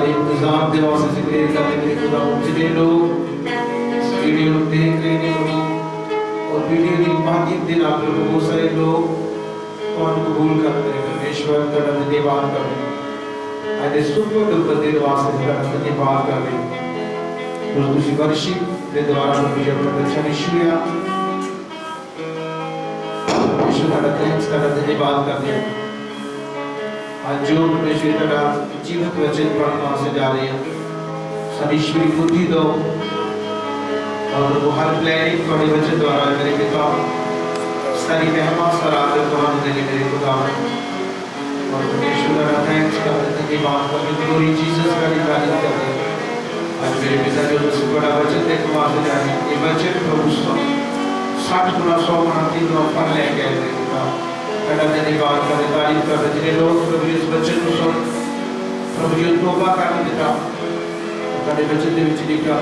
सारे इंतजाम के वास्ते जिक्र करने मेरे खुदा जितने लोग वीडियो देख रहे हैं प्रभु और वीडियो के माध्यम से आप प्रभु बहुत सारे लोग कौन कबूल कर रहे हैं परमेश्वर का धन्यवाद कर रहे हैं आज सुपर डुपर दिन वास्ते का धन्यवाद कर रहे हैं और दूसरी वर्षिप के द्वारा मुझे प्रदर्शन शुक्रिया परमेश्वर का धन्यवाद करते हैं आज जो परमेश्वर का जीवित वचन पढ़ने से जा रहे हैं सदीश्वरी बुद्धि दो और वो हर प्लानिंग बड़े वचन द्वारा मेरे पिता सारी मेहमान सराहना तुम्हारे देने मेरे खुदा और परमेश्वर का थैंक्स करते हैं कि बात करने ग्लोरी जीसस का निकालित करते हैं आज मेरे पिता जो बड़ा वचन देखो वहाँ जा रहे हैं ये वचन प्रभु 60 गुना 100 गुना 3 गुना फल ले गए मेरे पिता बड़ा धन्यवाद करते तारीफ करते जिन्हें लोग प्रभु इस वचन को सुन प्रभु जो तौबा करने पिता तारे वचन दे विच लिखा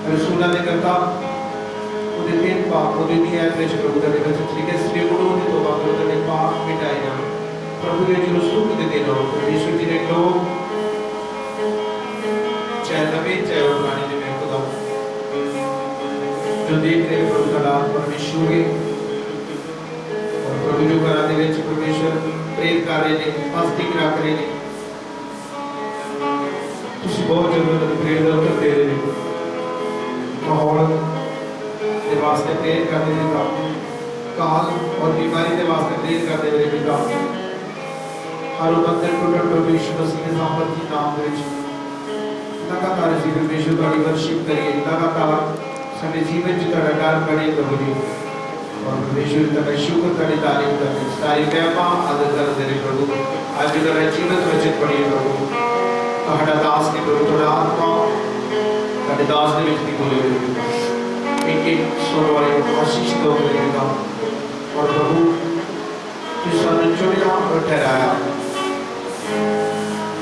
रसूला ने कहता उन्हें दिन पाप उन्हें नहीं आए थे प्रभु तारे वचन लिखे इसलिए उन्होंने तौबा करो तारे पाप मिटाए ना प्रभु ने जो सुख दे देना परमेश्वर जी ने लोग चाहे नबी चाहे पुराने ने मेरे खुदा जो देख रहे प्रभु का नाम परमेश्वर के और प्रभु जो करा दे विच परमेश्वर प्रेर कर रहे ने फास्टिंग रख रहे ने तुसी बहुत जरूरत प्रेर दा उत्तर दे रहे ने माहौल के वास्ते प्रेर करने दे काल और बीमारी के वास्ते प्रेर करते मेरे पिता हर बंदे को प्रभु यीशु मसीह के सामर्थ्य नाम दे लगातार जी परमेश्वर का वर्शिप करिए लगातार सारे जीवन जी का डर बने प्रभु जी और परमेश्वर का शुक्र करे तारीफ करते सारी महिमा आदर करते रहे प्रभु आज जो तेरा जीवन वचन पढ़िए प्रभु कहाड़ा दास के प्रभु थोड़ा आत्मा कहाड़े दास ने विच भी बोले एक एक स्वर वाले आशीष दो मेरे पिता और प्रभु तू सारे चुनिया और ठहराया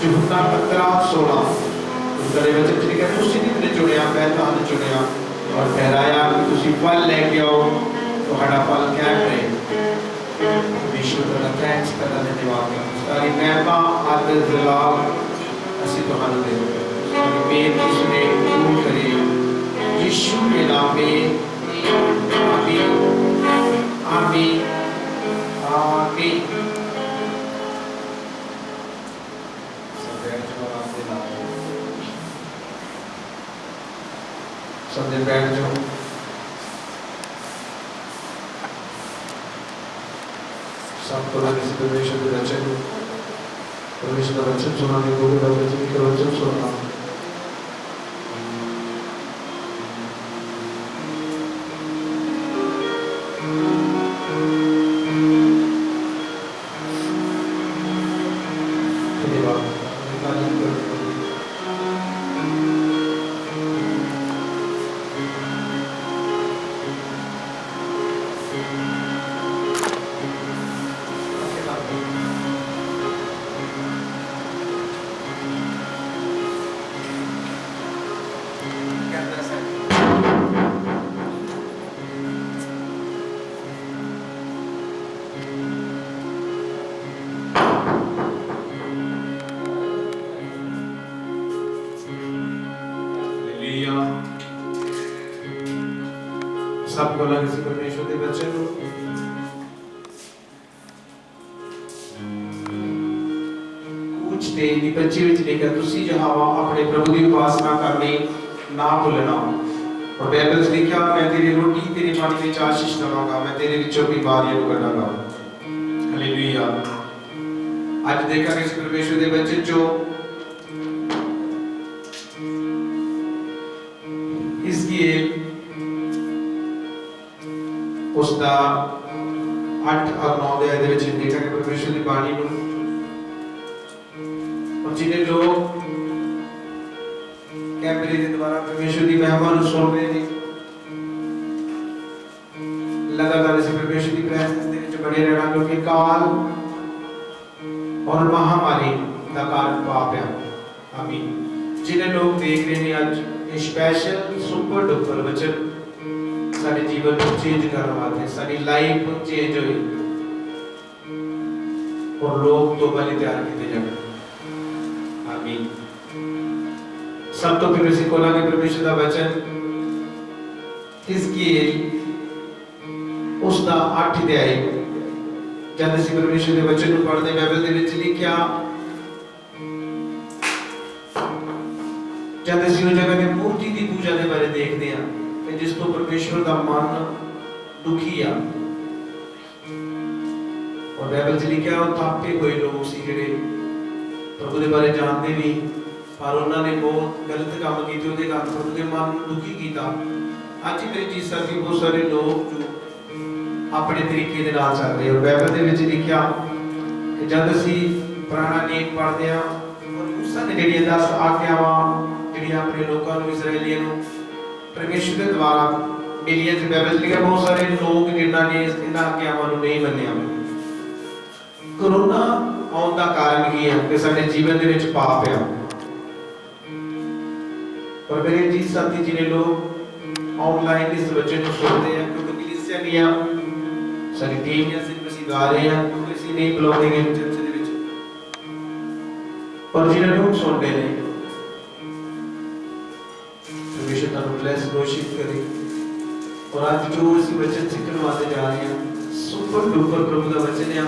यूहन्ना 15:16 तेरे वचन ठीक है तुसी ने चुनिया पहला ने चुनिया और ठहराया कि तुसी फल लेके आओ तुम्हारा फल क्या है परमेश्वर का थैंक्स करना धन्यवाद सारी महिमा आदर जलाल ਅਸੀਂ ਤੁਹਾਨੂੰ ਦੇ ਸਾਰੀ ਬੇਨਤੀ ਸੁਣੇ ਕਬੂਲ ਕਰੇ ਯਿਸੂ ਦੇ ਨਾਮ ਵਿੱਚ ਆਮੀਨ ਆਮੀਨ ਆਮੀਨ सबने बैठ जाओ सबको लगे से परमेश्वर के वचन सुनाने को वचन के वचन सुनना सबको लगे से परमेश्वर के वचन कुछ ते दी 25 विच लिखा तुसी जहावा अपने प्रभु की उपासना करनी ना भूलना और बाइबल में लिखा मैं तेरी रोटी तेरे पानी में आशीष दवांगा मैं तेरे विचों की बारियां कढांगा हालेलुया आज देखा कि परमेश्वर के वचन जो हिजकियेल उसका 8 और 9 अध्याय ਦੇ ਵਿੱਚ ਦੇਖਿਆ ਕਿ ਪਰਮੇਸ਼ਰ ਦੀ ਬਾਣੀ ਨੂੰ और जिन्हें लोग कैमरे के द्वारा परमेश्वर की महिमा ਨੂੰ सुन रहे हैं लगातार इस परमेश्वर की प्रेजेंस ਦੇ ਵਿੱਚ बने रहना क्योंकि काल और महामारी का कारण पाप है आमीन जिन्हें लोग देख रहे हैं आज स्पेशल सुपर डुपर वचन सारे जीवन को चेंज करने वाले सारी लाइफ चेंज हुई और लोग तो बलि तैयार किए जाए सब तो फिर ਅਸੀਂ ਖੋਲਾਂਗੇ परमेश्वर ਦਾ वचन हिजकियेल उसका 8 अध्याय। जब ਅਸੀਂ परमेश्वर ਦੇ वचन ਨੂੰ ਪੜ੍ਹਦੇ ਬਾਈਬਲ ਦੇ ਵਿੱਚ ਲਿਖਿਆ, जब ਅਸੀਂ ਉਹ ਜਗ੍ਹਾ ਤੇ ਮੂਰਤੀ ਦੀ ਪੂਜਾ ਦੇ ਬਾਰੇ ਦੇਖਦੇ ਹਾਂ ਕਿ ਜਿਸ ਤੋਂ परमेश्वर ਦਾ ਮਨ ਦੁਖੀ ਆ। और बाइबल च लिखा वो थापे हुए लोग सी जिहड़े प्रभु के बारे जानते भी, पर उन्होंने बहुत गलत काम किए, उसके कारण प्रभु के मन को दुखी किया। अज मेरी चीज साथी बहुत सारे लोग जो अपने तरीके के नाल चल रहे। और बाइबल के विच लिखा कि जब असी पुराना नियम पढ़ते हैं और मूसा ने जिहड़ियां 10 आज्ञावां जिहड़ियां अपने लोगों को इसराइलियों को परमेश्वर के द्वारा मिलियां, ते बाइबल लिखा बहुत सारे लोग जिन्हां ने इन्हां आज्ञावां नूं नहीं मन्निया। कोरोना आने का कारण की है कि साडे जीवन दे विच पाप है। और मेरे जी साथी जिन्हें लोग ऑनलाइन इस वचन को सुनते हैं, क्योंकि कलीसिया दियां सारी टीम या सिर्फ ਅਸੀਂ ਗਾ ਰਹੇ ਹਾਂ, क्योंकि ਅਸੀਂ नहीं बुलाते गए चर्च ਦੇ ਵਿੱਚ। और जिन्हें लोग सुनते हैं परमेश्वर ਤੁਹਾਨੂੰ ब्लेस घोषित करे। और आज जो इस वचन सीखने वास्ते जा रहे हैं, सुपर डुपर प्रभु का वचन है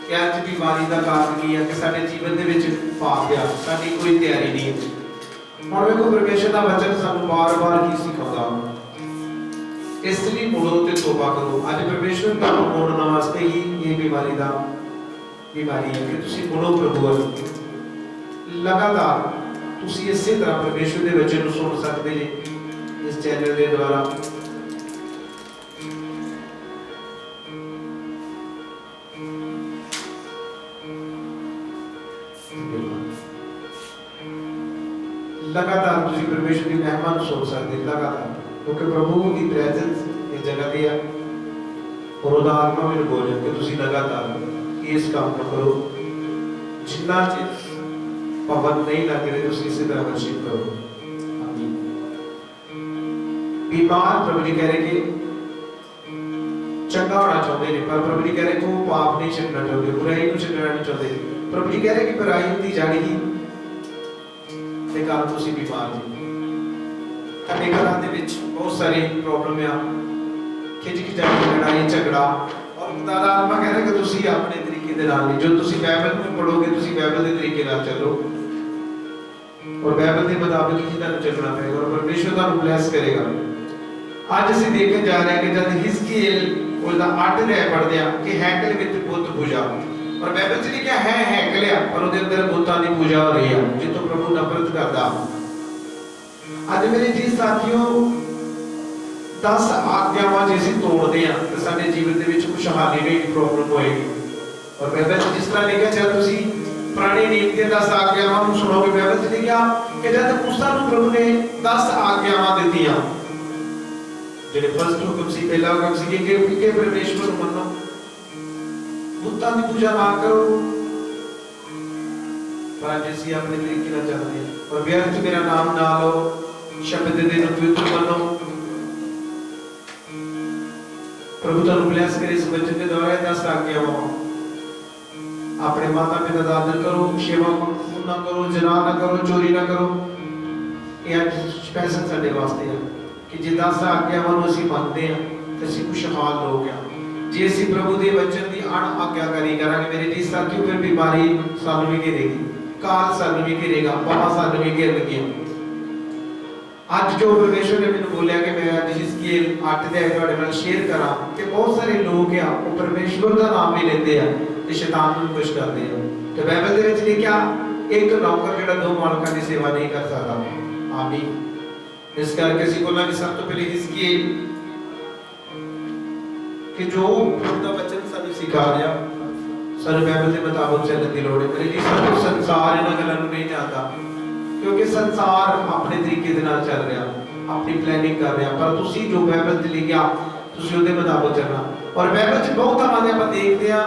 कि आज बीमारी का कारण की है कि साडे जीवन दे विच पाप आ, साडी कोई तैयारी नहीं है। हुण वेखो परमेश्वर का वचन सानू बार-बार की सिखाउंदा, इसलिए मुड़ो ते तौबा करो। आज परमेश्वर तुहानू मोड़न वास्ते ही ये बीमारी है कि तुसीं मुड़ो प्रभु वल। लगातार तुसीं इसे तरह परमेश्वर के वचन नूं सुन सकदे जे इस चैनल के द्वारा। लगातार तुसी परमेश्वर की महिमा सुन सकते लगातार, क्योंकि प्रभु की प्रेजेंस इस जगह पे है। और उसका आत्मा भी बोल कि तुसी लगातार इस काम को करो, जितना चीज पाबंद नहीं लग रहे तुसी इसी तरह वर्शिप करो। आमीन। बीमार प्रभु जी कह रहे कि चंगा होना चाहते हैं, पर प्रभु जी कह रहे कि वो पाप नहीं छड्डना चाहते, बुराई को छड्डना नहीं चाहते। प्रभु जी कह रहे कि बुराई दी जानी ही ते कारण तुसी बीमार जी। कने घरां दे विच बहुत सारी प्रॉब्लम आ, खिचखिचाई, लड़ाई झगड़ा। और खुदा दा आत्मा कह रहा है कि तुसी अपने तरीके दे नाल नहीं, जो तुसी बाइबल में पढ़ोगे तुसी बाइबल दे तरीके नाल चलो और बाइबल के मुताबिक ही तुहानू चलना पड़ेगा और परमेश्वर तुहानू ब्लेस करेगा। आज ਅਸੀਂ देखने जा रहे हैं कि जब हिजकियेल उसका 8 अध्याय पढ़ते हैं कि हैकल विच बुत पूजा। और बाइबल च लिखा है हैकल है पर उसके अंदर बुतां दी पूजा हो रही है जितों प्रभु नफरत करता। आज मेरे जी साथियों 10 आज्ञावां जे ਅਸੀਂ ਤੋੜਦੇ ਹਾਂ ਤੇ ਸਾਡੇ ਜੀਵਨ ਦੇ ਵਿੱਚ ਖੁਸ਼ਹਾਲੀ ਨਹੀਂ ਪ੍ਰੋਬਲਮ ਹੋਏਗੀ। और बाइबल च जिस तरह लिखा जब ਤੁਸੀਂ पुराने नियम के 10 आज्ञावां ਨੂੰ ਸੁਣੋਗੇ, बाइबल च लिखा कि जब मूसा ਨੂੰ प्रभु ने 10 आज्ञावां ਦਿੱਤੀਆਂ, ਜਿਹੜੇ फर्स्ट हुक्म ਸੀ, पहला हुक्म ਸੀ कि परमेश्वर ਨੂੰ ਮੰਨੋ, बुतां दी पूजा ना करो। पर आज ਅਸੀਂ अपने तरीके ਨਾਲ ਚੱਲਦੇ ਹਾਂ और व्यर्थ मेरा नाम ना लो, शब्द दे ਨੂੰ पवित्र ਮੰਨੋ। प्रभु ਤੁਹਾਨੂੰ ब्लेस करे इस वचन के द्वारा 10 आज्ञावां। अपने माता पिता का आदर करो, सेवा ना करो, जना ना करो, चोरी ना करो। ये स्पेशल साडे वास्ते है कि जे 10 आज्ञावां ਨੂੰ ਅਸੀਂ ਮੰਨਦੇ ਹਾਂ ਤੇ ਅਸੀਂ ਖੁਸ਼ਹਾਲ ਲੋਕ ਹਾਂ। जे ਅਸੀਂ प्रभु के वचन की अण आज्ञाकारी करांगे मेरे जी साथियों, फिर बीमारी सानू भी घेरेगी, काल सानू भी घेरेगा, बाबा सानू भी घेरनगे। आज जो परमेश्वर ने मैंने बोलिया कि मैं आज हिजकियेल 8 अध्याय तुहाडे नाल शेयर करा कि बहुत सारे लोग आ वो परमेश्वर का नाम भी लेते हैं ते शैतान नूं खुश करते हैं। तो बाइबल दे विच लिखिया एक नौकर जिहड़ा दो मालकां की सेवा नहीं कर सकता। आमीन। इस करके ਅਸੀਂ बोलांगे सब तो पहले हिजकियेल कि जो प्रभु का वचन सानू सिखा रहा, सानू बाइबल के मुताबिक चलने की लोड़ है। मेरे जी सानू संसार इन्हां गल्लां नूं नहीं जानता, क्योंकि संसार अपने तरीके दे नाल चल रहा, अपनी प्लानिंग कर रहा। पर तुसी जो बाइबल च लिखिया तुसी उहदे मुताबिक चलना। और बाइबल च बहुत आवाज़ आपां देखदे आ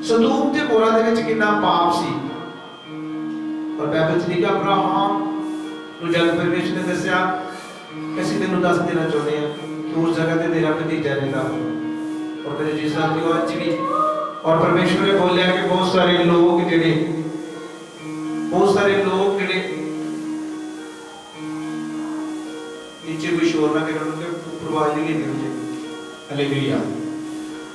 सदूम ते मोरा दे विच कितना पाप सी। और बाइबल च लिखिया अब्राहम नूं जद परमेश्वर ने दस्सिया कि असीं तैनूं दस देना चाहुंदे हां कि उस जगह ते तेरा भतीजा रहंदा। और मेरे जी साथियों आज भी और परमेश्वर ने बोलिया कि बहुत सारे लोग जिहड़े हालेलुया।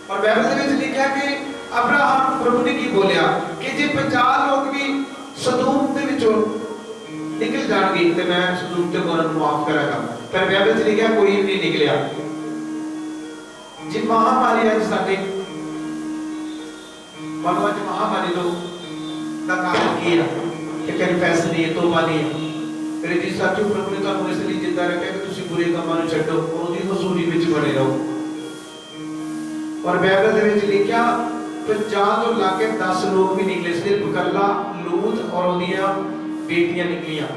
और बाइबल में लिखा कि अब्राहम प्रभु ने की बोलिया कि जे 50 लोग भी सदूम दे विचों निकल जाएंगे तो मैं सदूम ते उन्हां नूं माफ करांगा, पर बाइबल में लिखा कोई भी नहीं निकलिया। जी महामारी अज साडे मनों च महामारी तो दा कारण की है कि कई पैसे नहीं है, तौबा नहीं है। मेरे जी साथियों, प्रभु ने तुहानूं इसलिए जिंदा रखा कि तुसीं बुरे कामां नूं छड्डो और उहदी हज़ूरी विच बने रहो। और बाइबल दे विच लिखिया 50 तो लाके 10 लोग भी निकले, सिर्फ कल्ला लूत और उहदियां बेटियां निकलियां।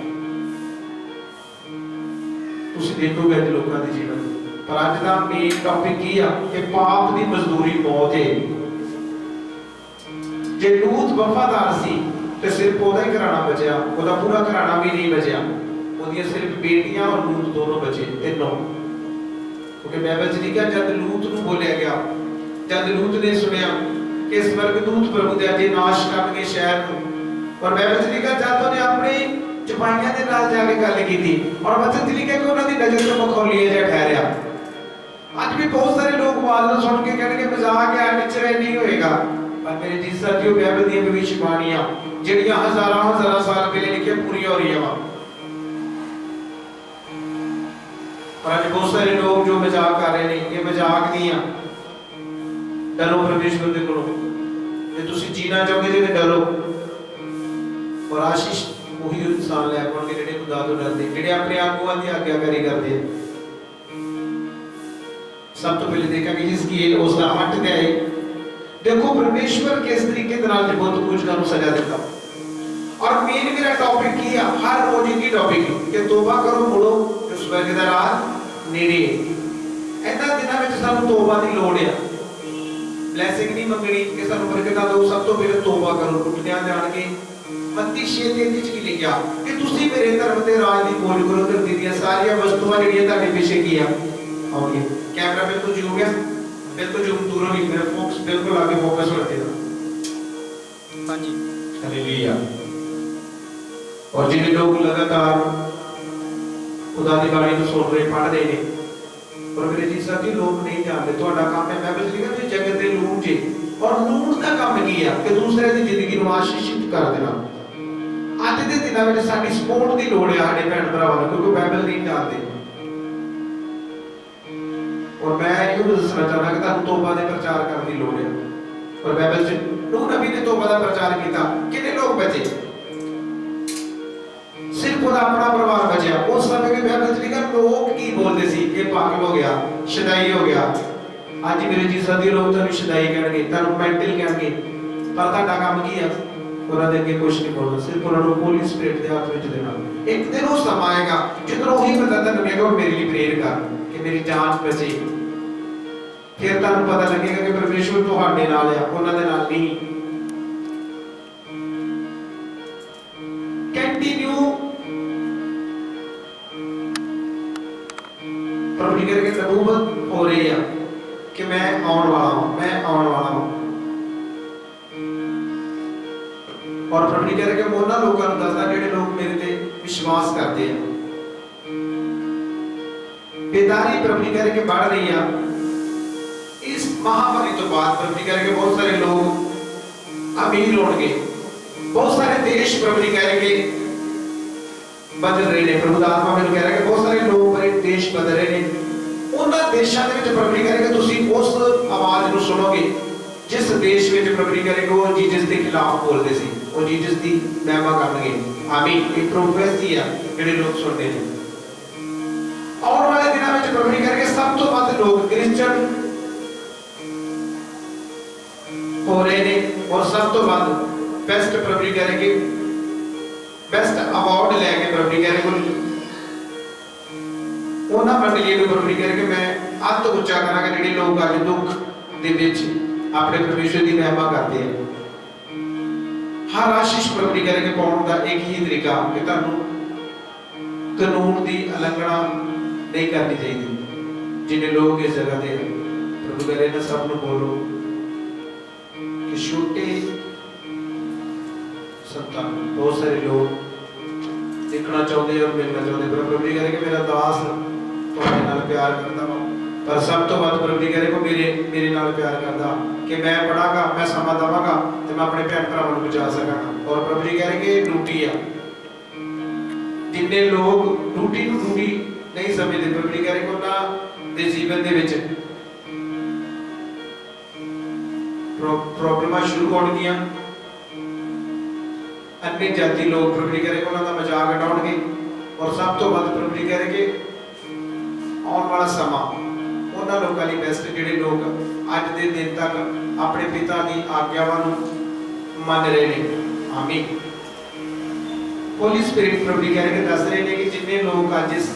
तुसीं देखोगे अज लोकां दे जीवन, पर अज दा मेन टॉपिक की है कि पाप दी मजदूरी मौत है। जे लूत वफादार सी ते सिर्फ ओदा ही घराना बचया, ओदा पूरा घराना भी नहीं बचया, ओदियां सिर्फ बेटियां और लूत दोनों बचे, तीनों। क्योंकि बाइबल च लिखा जब लूत नूं बोलिया गया, जब लूत ने सुनिया कि स्वर्गदूत प्रभु दे अजे नाश करनगे शहर नूं, और बाइबल च लिखा जब उन्हें अपने चपाइयां दे नाल जाके गल कीती और वचन च लिखा कि उन्हां दी नजर ते मखौलीआ जिहा ठहरिया। आज भी बहुत सारे लोग बात सुन के कहणगे मजाक है, निचरे नहीं होएगा, पर मेरे जी साथियों बाइबल दी भविष्यवाणियां ਜਿਹੜੀਆਂ हजारां साल पहले लिखी पूरी हो रही है। और आज बहुत सारे लोग जो मजाक कर रहे हैं, ये मजाक नहीं है। डरो परमेश्वर दे कोलों, जे तुसीं जीना चाहोगे जे डरो। और आशीष वही इंसान लै पाउणगे जिहड़े खुदा तो डरदे, जिहड़े अपने आगूआं दी आग्याकारी करदे हैं। सब तो पहले देखा कि हिजकियेल उसका 8 अध्याय देखो परमेश्वर किस तरीके के नाल बहुत कुछ का सजा देता। और मेन मेरा टॉपिक की है, हर रोज की टॉपिक कि तौबा करो, मुड़ो, जो स्वर्ग दा राज नेड़े। इन्हां दिनां विच सानूं तौबा दी लोड़ है। ब्लैसिंग नहीं मंगनी कि सानूं बरकतां दो, सब तो पहले तौबा करो। टुटदियां जाण के मत्ती 6:33 च की लिखिया कि तुसीं मेरे धर्म दे राज दी खोज करो, धरती दीयां सारियां वस्तुआं जिहड़ियां तुहाडे पिछे की आओगे। कैमरा बिल्कुल जूम गया, बिल्कुल जूम दूरों नहीं, मेरा फोकस बिल्कुल आगे फोकस रखेगा। हां जी, हालेलुया। और जिन्हें लोग लगातार खुदा दी बाणी को सुन रहे, पढ़ रहे हैं, और मेरे जी साथी लोग नहीं जानते, तुहाडा काम है, बाइबल लिखा तुसीं जगत दे लूण जे। और लूण दा काम की है कि दूसरे दी जिंदगी नूं आशीषित कर देना। अज दे दिनां विच साडी सपोर्ट दी लोड़ है साडे भैण भरावां नूं, क्योंकि बाइबल नहीं जानते। और मैं ये दसना चाहना कि तुहानूं तौबा दे प्रचार करने की लोड़ है। और बाइबल च नूह नबी ने तौबा दा प्रचार किया, कितने लोग बचे? सिर्फ ओदा अपना परिवार बचा। उस समय के बाइबल च लिखा लोग की बोलते सी कि पागल हो गया, शदाई हो गया। आज मेरे जी साथी लोग तुहानूं शदाई कहणगे, तुहानूं मेंटल कहणगे, पर तुहाडा काम की है? उन्हां दे अगे कुछ नहीं बोलना, सिर्फ उन्हां नूं होली स्पिरिट दे हाथ विच देना। एक दिन वो समा आएगा जिद्दों वही बंदा तुहानूं कहेगा मेरे लिए प्रेयर कर कि मेरी जान बचे। फिर तुहानूं पता लगेगा कि परमेश्वर तुहाडे नाल है, उन्हां दे नाल नहीं। कंटिन्यू प्रभु जी करके नबूवत हो रही है कि मैं आने वाला हूं, मैं आने वाला हूं। और प्रभु जी करके मैं उन्हां लोकां नूं दसदा जिहड़े लोग मेरे ते विश्वास करते हैं। बेदारी प्रभु जी करके बढ़ रही है। इस महामारी तो बाद प्रभु जी करके बहुत सारे लोग अमीर होंगे, बहुत सारे देश प्रभु जी करके बदल रहे हैं। प्रभु दा आत्मा मैनूं कह रहा है कि बहुत सारे लोग बड़े देश बदल रहे हैं। उन्हां देशां दे विच प्रभु जी करके तुसीं उस आवाज़ नूं सुनोगे जिस देश में प्रभु जी करके वो जीसस के खिलाफ बोलते सी, वो जीसस की महिमा करनगे। आमीन। एक प्रोफेसी है जिहड़े लोग सुनते हैं। आने वाले दिनों में प्रभु जी करके सब तो वध लोग क्रिश्चियन हो रहे हैं और सब तो वध बेस्ट प्रभु जी करके बेस्ट अवार्ड लैके प्रभु जी करके उन्हां मंडलियां नूं प्रभु जी करके मैं अत उच्चा करांगा जिहड़े लोग अज दुख दे विच अपने परमेश्वर की महिमा करते हैं। हर आशीष प्रभु जी करके पाउण दा एक ही तरीका कि तुहानूं कानून की उलंघना नहीं करनी चाहिए। जिन्हें लोग इस जगह पे प्रभु करे ना सब नूं बोलो कि छोटे संतान बहुत सारे लोग देखना चाहते और मिलना चाहते, पर प्रभु जी करे कि मेरा दास तुहाडे नाल प्यार करता वा, पर सब तो वध प्रभु जी कह रहे को मेरे नाल प्यार करता कि मैं पढ़ागा, मैं समा देवांगा तो मैं अपने भैन भरावां नूं बचा सकांगा। और प्रभु जी कह रहे कि ड्यूटी आ, जिन्ने लोग ड्यूटी नूं ड्यूटी नहीं समझते, प्रभु जी कह रहे कि उन्हां दे जीवन दे विच प्रॉब्लमां शुरू होणगीਆਂ। अन्य जाति लोग प्रभु जी कह रहे उन्हां दा मजाक उड़ाउणगे। और सब तो वध प्रभु जी कह रहे कि आउण वाला समा उन्हां लोकां लई बेस्ट जिहड़े लोग अज दे दिन तक अपने पिता दी आग्यावां नूं मन रहे ने। आमीन। होली स्पिरिट प्रभु जी कह रहे दस रहे हैं कि जिन्ने लोग अज इस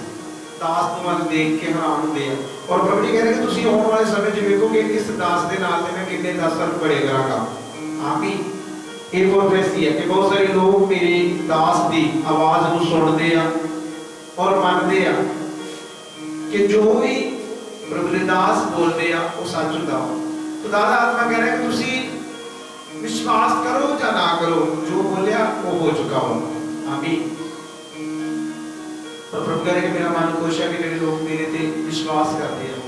दास नूं वल देख के हैरान होंदे आ, और प्रभु जी कह रहे कि तुसीं आउण वाले समय 'च वेखोगे इस दास दे नाल ते मैं किन्ने दस अर्थ बड़े करांगा। आमीन। ये प्रोफेसी है कि बहुत सारे लोग मेरे दास की आवाज़ नूं सुनते हैं और मानते हैं कि जो भी प्रभु दे दास बोलते हैं वो सच होता। तो दादा आत्मा कह रहा है कि तुसी विश्वास करो या ना करो, जो बोलिया वो हो चुका हो। आमीन। और प्रभु कह रहे कि मेरा मन खुश है कि जो लोग मेरे ते विश्वास करते हैं,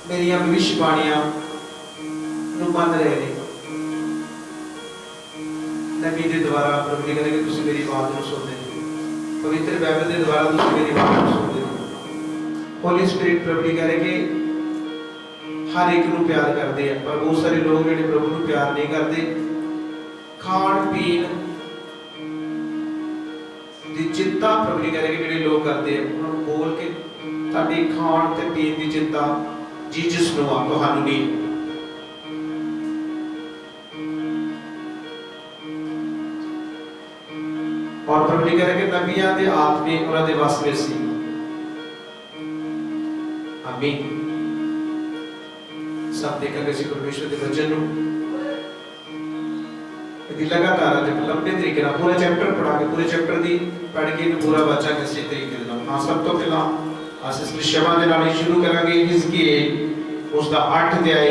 मेरिया भविष्यवाणियां नूं मान रहे हैं। नबी के द्वारा प्रभु जी कह रहे कि तुसी मेरी आवाज़ नूं सुनदे हो, पवित्र बाइबल के द्वारा तुसी मेरी आवाज़ नूं सुनदे हो। होली स्पिरिट प्रभु जी कह रहे कि हर एक नूं प्यार करते हैं, पर बहुत सारे लोग जिहड़े प्रभु नूं प्यार नहीं करते। खाण पीण दी चिंता प्रभु जी कह रहे कि जिहड़े लोग करते हैं उन्होंने बोल के तुहाडी खाण ते पीण दी चिंता जीसस नूं आ, तुहानूं नहीं। और प्रभु जी कह रहे कि नबियां दे आत्मे उन्हां दे वस विच सी। आमीन। सब देखेंगे सी परमेश्वर के वचन नूं यदि लगातार जब लंबे तरीके नाल पूरा चैप्टर पढ़ांगे, पूरे चैप्टर दी पढ़ के पूरा बचांगे इस तरीके नाल। हां, सब तो पहला अस इस शब्दां दे नाल शुरू करांगे। हिजकियेल उसका 8 अध्याय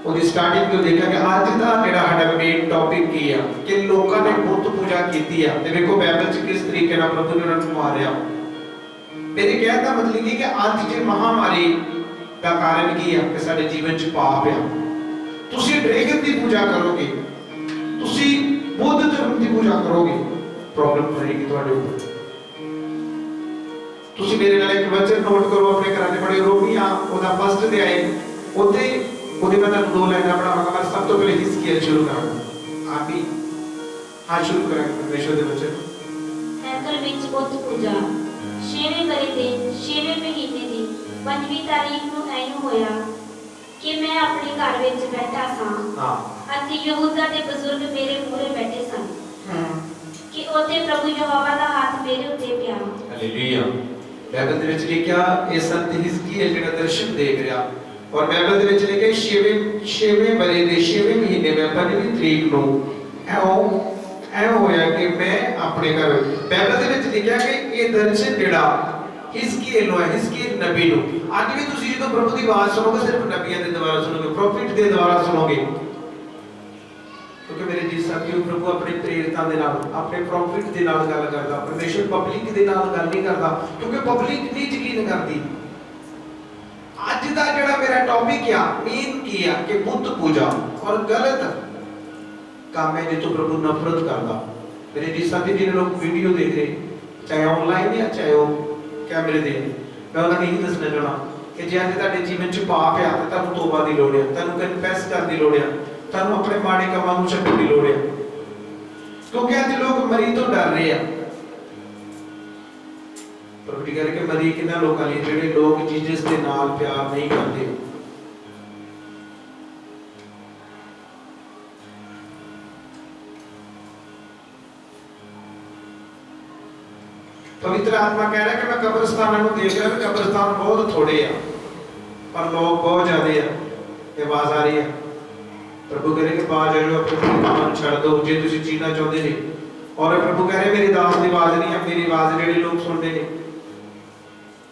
और स्टार्टिंग तो देखा कि आज का जेड़ा हमारा मेन टॉपिक की है कि लोगों ने बुत पूजा की है। ते देखो बाइबल च किस तरीके नाल प्रभु ने उन्हें मारिया। मेरे कहने का मतलब ये कि आज जे महामारी का कारण की है कि साडे जीवन च पाप है। तुसी ड्रैगन की पूजा करोगे, तुसी बुद्ध धर्म की पूजा करोगे, प्रॉब्लम पड़ेगी तुम्हारे ऊपर। तुसी मेरे नाल एक वचन नोट करो अपने घर में बड़े रोमिया ओदा फर्स्ट अध्याय ओते ओदे मैं तुहानू दो लाइनां पढ़ावांगा। मैं सब तो पहले हिजकियेल शुरू करांगा। आमीन। हां, शुरू करांगे परमेश्वर दे वचन। हैकल विच बुत पूजा 6वें बरे दे 6वें महीने दी 5वीं तारीख ਨੂੰ ਐਂ ਹੋਇਆ कि मैं अपने घर ਵਿੱਚ बैठा ਸਾਂ। हां। ਅਤੇ ਯਹੂਦਾ ਦੇ ਬਜ਼ੁਰਗ ਮੇਰੇ ਮੂਹਰੇ ਬੈਠੇ ਸਨ कि ਉੱਥੇ ਪ੍ਰਭੂ ਯਹੋਵਾ ਦਾ ਹੱਥ ਮੇਰੇ ਉੱਤੇ ਪਿਆ। हालेलुया। बाइबल ਦੇ ਵਿੱਚ ਲਿਖਿਆ ਇਹ ਸੰਤ ਹਿਜਕੀਏਲ ਜਿਹੜਾ ਦਰਸ਼ਨ ਦੇਖ ਰਿਹਾ। और बाइबल ਦੇ ਵਿੱਚ ਲਿਖਿਆ 6ਵੇਂ ਬਰੇ ਦੇ 6ਵੇਂ ਮਹੀਨੇ ਵਿੱਚ 5ਵੀਂ ਤਰੀਕ ਨੂੰ ਐ ਹੋਇਆ ਕਿ मैं अपने घर। बाइबल ਦੇ ਵਿੱਚ ਲਿਖਿਆ ਕਿ ਇਹ ਦਰਸ਼ਨ ਜਿਹੜਾ हिजकियेल ਨੂੰ ਹੈ, हिजकियेल नबी ਨੂੰ। ਅੱਜ ਵੀ ਤੁਸੀਂ ਜਦੋਂ ਪ੍ਰਭੂ ਦੀ ਆਵਾਜ਼ ਸੁਣੋਗੇ ਸਿਰਫ ਨਬੀਆਂ ਦੇ ਦੁਆਰਾ ਸੁਣੋਗੇ, ਪ੍ਰੋਫਿਟ ਦੇ ਦੁਆਰਾ ਸੁਣੋਗੇ। क्योंकि मेरे जी साथियों प्रभु अपने प्रेरितां दे नाल अपने प्रॉफिट दे नाल गल करदा। परमेश्वर पब्लिक दे नाल गल नहीं करदा क्योंकि पब्लिक नहीं यकीन करदी। आज दा जेड़ा मेरा टॉपिक है मेन की है कि बुत पूजा और गलत काम है जितो प्रभु नफरत करदा। मेरे जी साथी जिन्हें लोग वीडियो देख रहे चाहे ऑनलाइन या चाहे वो कैमरे दे, मैं उन्हें यही दसना चाहना कि जे अज तुहाडे जीवन च पाप है तो तुहानू तौबा दी लोड़ है, तुहानू कन्फेस करन दी लोड़ है, तुहानू अपने माड़े कामां नूं छड्डण दी लोड़ है। क्योंकि अज लोग मरी तो डर रहे हैं। प्रभु जी कह रहे कि मरी किन्हां लोकां लई जिहड़े लोग जीसस दे नाल प्यार नहीं करदे। पवित्र आत्मा कह रहा है कि मैं कब्रिस्तानों को देख रहा हूं, कब्रिस्तान बहुत थोड़े हैं पर लोग बहुत ज्यादा है। ये आवाज आ रही है। प्रभु कह रहे कि बाज जो अपने काम छड़ दो जे तुसी जीना चाहते हो। और प्रभु कह रहे मेरी दास की आवाज नहीं है, मेरी आवाज जेडे लोग सुनते हैं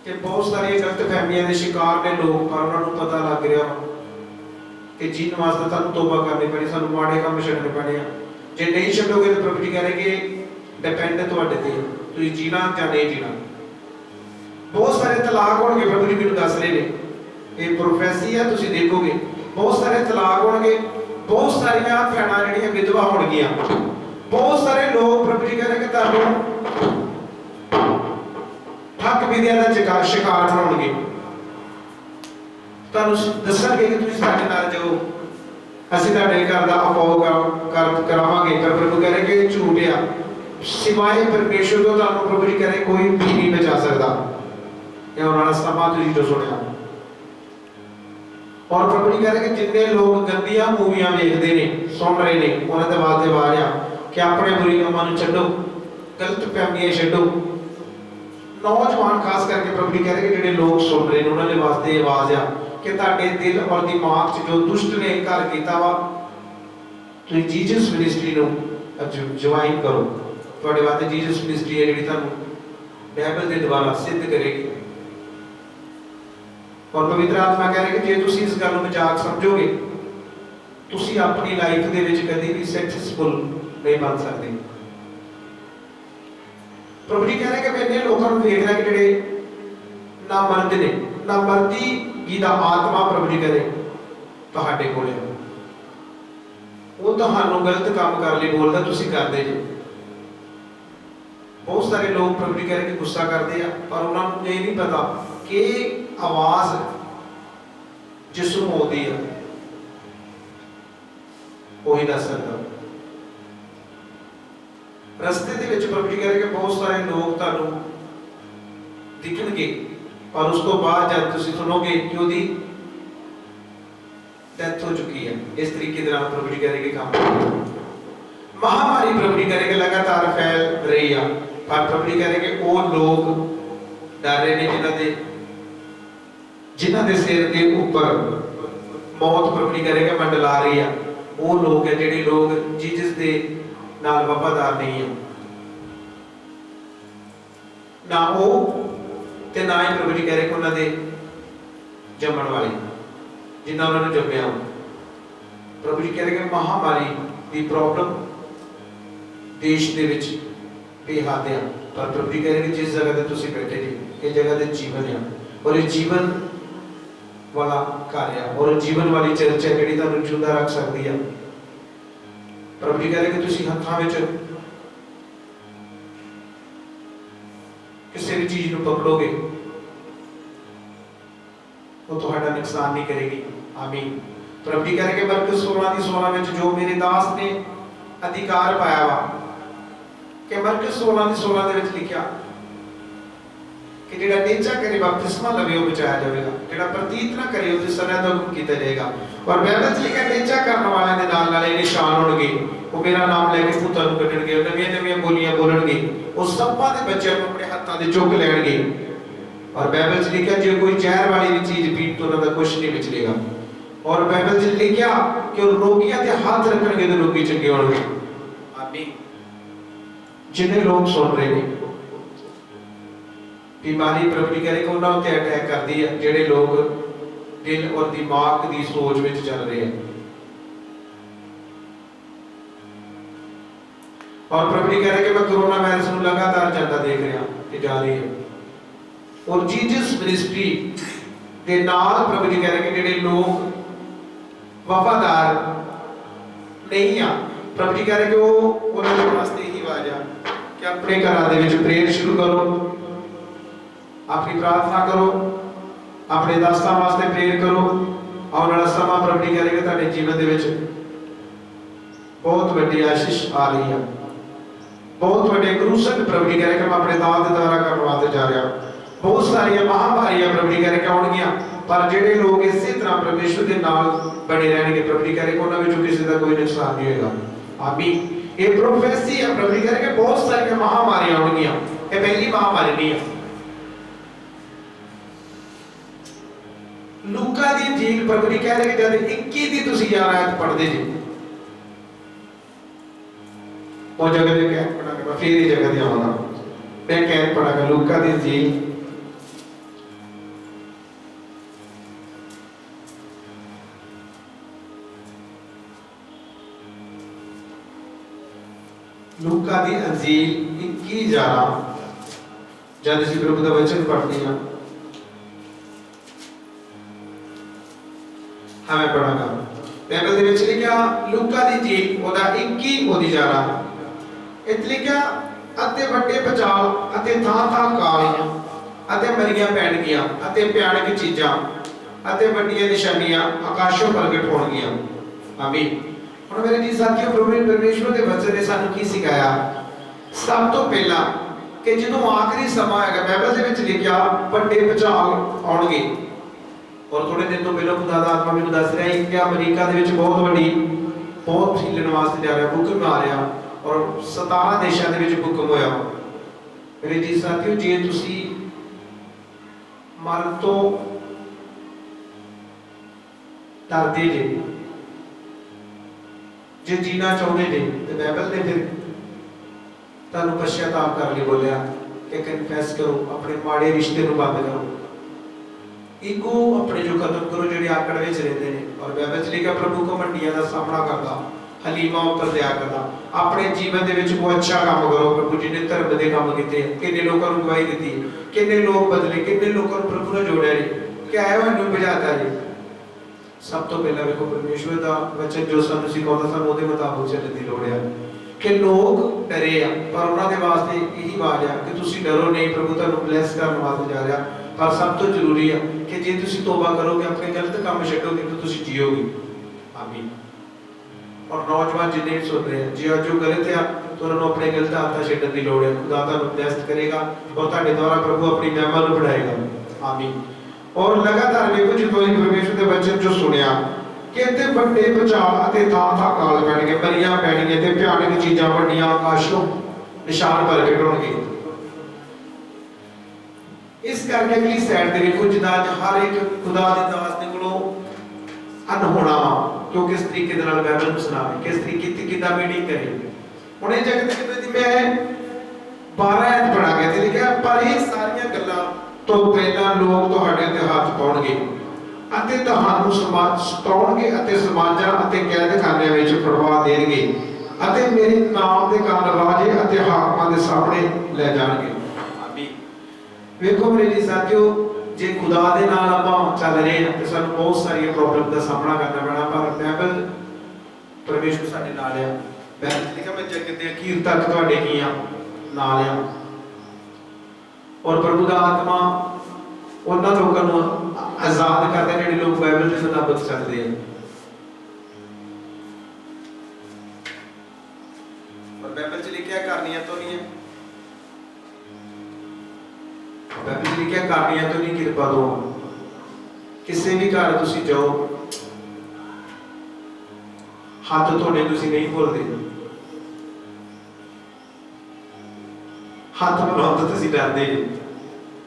कि बहुत सारी गलत फहमियां के शिकार ने लोग, पर उन्होंने पता लग रहा कि जीन वास्ते तुहानू तौबा करनी पैनी, सानू माड़े काम छड्डने पैणे आ। जे नहीं छड्डोगे तो प्रभु जी कह रहे कि डिपेंड तुहाडे ते तुसीं जीना या नहीं जीना। बहुत सारे तलाक होंगे, प्रभु जी मैनूं दस रहे ने, ये प्रोफेसी है, तुसीं देखोगे बहुत सारे तलाक होंगे, बहुत सारियां भैणां जिहड़ियां विधवा होणगियां, बहुत सारे लोग प्रभु जी कह रहे कि तुहानूं ठग विधिया का शिकार होणगे, तुहानूं दस्सणगे कि तुसीं साडे नाल जो असीं तुहाडे घर दा उपभोग करावांगे, पर प्रभु कह रहे कि झूठ आ, सिवाय परमेश्वर तो तुहानूं प्रभु जी कह रहे कोई भी नहीं बचा सकदा। ये आने वाला समा तुसीं जो सुनिया, और प्रभु जी कह रहे कि जिन्ने लोग गंदियां मूवियां देखते ने सुन रहे ने, उन्होंने वास्ते आवाज आ कि अपने बुरी कामां नूं छड्डो, गलत फहमियां छड्डो। नौजवान खास करके प्रभु जी कह रहे कि जिहड़े लोग सुन रहे ने उन्होंने वास्ते आवाज आ कि तुहाडे दिल और दिमाग च जो दुष्ट ने घर कीता वा, तुसीं जीसस मिनिस्ट्री नूं ज्वाइन करो। तुहाडे वास्ते जीसस मिनिस्ट्री है जिहड़ी तुहानूं बाइबल दे द्वारा सिद्ध करेगी। और पवित्र आत्मा कह रहे कि जे तुसीं इस गल नूं मजाक समझोगे, तुसीं अपनी लाइफ दे विच कदी भी सक्सेसफुल नहीं बन सकदे। प्रभु जी कह रहे कि मैं इन्ने लोकां नूं देख रहा कि जिहड़े ना मर्द ने, ना मर्दी दा आत्मा प्रभु जी कह रहे तुहाडे कोल है, वो तुहानूं गलत काम कर लई बोलदा, तुसीं करदे जे। बहुत सारे लोग प्रभु जी कह रहे कि गुस्सा करते हैं, पर उन्होंने ये नहीं पता कि आवाज जिसनूं आउंदी है वही दस सकदा। रस्ते दे विच प्रभु जी कह रहे कि बहुत सारे लोग तुहानूं दिखणगे, और उस तो बाद जब तुसीं सुनोगे कि उहदी डेथ हो चुकी है, इस तरीके दे नाल प्रभु जी कह रहे कि काम महामारी प्रभु जी कह रहे कि लगातार फैल रही है, पर प्रभु जी कह रहे कि वो लोग डर रहे ने जिन्हां दे सिर के ऊपर मौत प्रभु जी कह रहे कि मंडला रही है, वो लोग है जिहड़े लोग जीसस दे नाल वफादार नहीं है, ना वो ते ना ही प्रभु जी कह रहे कि उन्हां दे जम्मण वाले जिन्हां उन्हां नूं जम्मिया। प्रभु जी कह रहे कि महामारी दी प्रॉब्लम देश दे विच बेहद है, पर प्रभु जी कह रहे कि जिस जगह ते तुसीं बैठे जी, ये जगह ते जीवन है, और ये जीवन वाला कार्य और जीवन वाली चर्च है जिहड़ी तुहानूं जिंदा रख सकती है। प्रभु जी कह रहे कि तुसीं हत्थां विच किसी भी चीज नूं पकड़ोगे, वो तुहाडा नुकसान नहीं करेगी। आमीन। प्रभु जी कह रहे कि मरकुस 16:16 में जो मेरे दास ने अधिकार पाया वा, कि मरकुस 16:16 दे विच लिखिया कि जिहड़ा नीचा करे बपतिस्मा लवे वो बचाया जाएगा, जिहड़ा प्रतीत ना करे उसे सजा दा हुक्म कीता जाएगा। और बाइबल च लिखिया नीचा करने वाले दे नाल नाल निशान होणगे, वो मेरा नाम लेके भूतां नूं कढणगे, नवीं-नवीं बोलियां बोलणगे, वो सप्पां दे बच्चों नूं अपने हत्थां दे चुक लैणगे। और बाइबल च लिखिया जे कोई जहर वाली भी चीज पीण तो उन्हां दा कुछ नहीं विचलेगा। और बाइबल च लिखिया कि रोगियां ते हाथ रखणगे ते रोगी चंगे होणगे। आमीन। जिन्ने लोग सुन रहे ने बीमारी प्रभु जी कह रहे कि उन्हां उत्ते अटैक करदी है जिहड़े लोग दिल और दिमाग की सोच विच चल रहे हैं। और प्रभु जी कह रहे कि मैं कोरोना वायरस नूं लगातार जाता देख रहा कि जा रही है, और जीसस मिनिस्ट्री के नाल प्रभु जी कह रहे कि जिहड़े लोग वफादार नहीं आ, प्रभु जी कह रहे कि वो उन्हां वास्ते ही आवाज आ कि अपने घरां दे विच प्रेयर शुरू करो, अपनी प्रार्थना करो, अपने दासां वास्ते प्रेयर करो। आने वाला समा प्रभु जी कह रहे कि तुहाडे जीवन दे विच बहुत वड्डी आशीष आ रही है, बहुत वड्डे क्रूसल प्रभु जी कह रहे कि मैं अपने नाम दे द्वारा करने वास्ते जा रहा। बहुत सारियां महामारियां प्रभु जी कह रहे कि आउणगियां, पर जिहड़े लोग इसी तरह परमेश्वर दे नाल बने रहणगे, प्रभु जी कह रहे कि उन्हां विचों किसी दा कोई नुकसान नहीं होएगा। आमीन। ये प्रोफेसी है। प्रभु जी कह रहे कि बहुत सारियां महामारियां आउणगियां, ये पहली महामारी नहीं है। लूका दी इंजील प्रभु जी कह रहे कि जब 21 दी तुसीं 11 आयत पढ़दे जी, वो जगह ते कैद पढ़ांगा, फिर ये जगह ते आवांगा, मैं कैद पढ़ांगा लूका दी इंजील लूका दी अंजील 21:11 जब असीं प्रभु दा वचन पढ़दे हां हाँ मैं पढ़ांगा बाइबल दे विच लिखिया लूका दी जीत ओदा 21 ओदी 11 इत्थे लिखिया अते वड्डे बचाव अते थां-थां काल अते मरियां पैणगियां अते भयानक चीज़ां अते वड्डियां निशानियां आकाशों प्रगट होणगियां आमीन। हुण मेरे जी साथियों प्रभु परमेश्वर दे वचन ने सानू की सिखाया सब तो पहला कि जदों आखिरी समा है बाइबल दे विच लिखिया वड्डे बचाव आउणगे और थोड़े दिन तो पहले खुदा दा आत्मा मैनूं दस रहा है कि अमेरिका दे विच बहुत वड्डी बहुत हिलण वास्ते जा रहा भूकंप आ रहा और 17 देशों दे विच भूकंप होया। मेरे जी साथियों जे तुसी मर तो डरदे जे जीना चाहते जे तो बाइबल ने फिर तुहानूं पश्चाताप करने बोलिया कि कन्फेस करो अपने माड़े रिश्ते नूं बंद करो ईगो अपने जो खत्म करो जिहड़े आकड़ विच रहिंदे ने और बाइबल च लिखिया प्रभु को मंडियां दा सामना करदा हलीमा उपर दया करदा अपने जीवन दे विच कोई अच्छा काम करो प्रभु जी ने धर्म दे काम कीते किन्ने लोकां नूं गवाही दित्ती किन्ने लोग बदले किन्ने लोकां नूं प्रभु ने जोड़िया जी क्या है मैनूं बुझाता जी। सब तो पहला देखो परमेश्वर दा वचन जो सानूं सिखाउंदा सानूं उहदे मुताबिक चलण दी लोड़ है कि लोग डरे आ पर उन्हां दे वास्ते यही बात है कि तुसीं डरो नहीं प्रभु तुहानूं ब्लेस करन वास्ते जा रहा पर सब तो जरूरी है कि जे तुसीं तौबा करोगे अपने गलत काम छड्डोगे तो तुसीं जियोगे आमीन। और नौजवान जिन्हें भी सुन रहे हैं जे जो गलत है तो उन्होंने अपने गलत आदतां छड्डण दी लोड़ है खुदा तुहानूं ब्लेस करेगा और तुहाडे द्वारा प्रभु अपनी महिमा नूं बढ़ाएगा आमीन। और लगातार देखो जो परमेश्वर के वचन जो सुनिया कि इत्थे वड्डे बचाव अते थां-थां काल पैणगे मरियां पैणगियां ते भयानक चीज़ां वड्डियां आकाशों निशान प्रगट होणगे। इस करके अगली साइड ते देखो जिदा हर एक खुदा दे दास दे कोलों अनहोना क्योंकि इस तरीके दे नाल बाइबल नूं सुणावे किस तरीके ते किदां मीटिंग करे हुण इह जगत दी मैं 12 आयत पढ़ा गया ते लिखिया पर ये सारियां गल्लां तो पहला लोग तुहाडे ते हाथ पाउणगे अते तुहानूं समाज सताउणगे अते समाजां अते कैदखानिਆਂ ਵਿੱਚ ਫੜਵਾ ਦੇਣਗੇ अते मेरे नाम दे कारण राजे अते हाकमां दे सामने ले जाणगे आमीन। वेखो मेरे जी साथियों जे खुदा दे नाल आपां चल रहे हैं ते सानूं बहुत सारी प्रॉब्लम दा सामना करना पैना पर बाइबल परमेश्वर साडे नाल है बाइबल लिखिया मैं जगत दे अखीर तक तुहाडे की आ नाल आ और प्रभु दा आत्मा उन्हां लोकां नूं आजाद करदा जिहड़े लोग बाइबल दे मुताबिक चलदे हैं और बाइबल च लिखिया करनियां तो नहीं है बाइबल च लिखिया करनियां तो नहीं कृपा दो किसी भी घर तुसीं जाओ हाथ धोने तुसीं नहीं भुलदे हाथ मिलाउण तो तुसीं डरदे